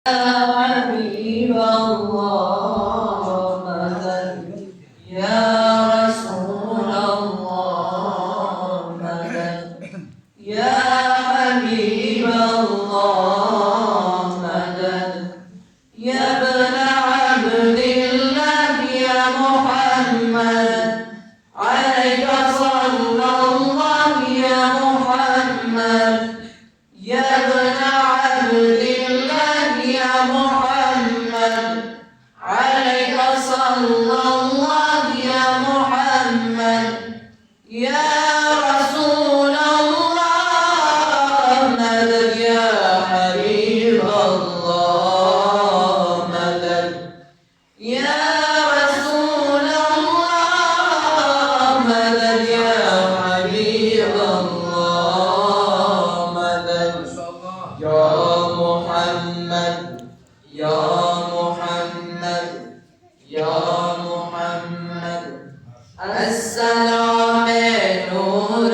حبيب الله مدد يا رسول الله مدد يا حبيب الله مدد يا ابن عبد الله يا محمد عليك صلى الله يا محمد يا ابن عبد الله يا محمد عليك صلى الله يا محمد يا رسول الله مدد يا حبيب الله مدد يا رسول الله مدد يا حبيب الله مدد يا محمد يا محمد يا محمد السلام نور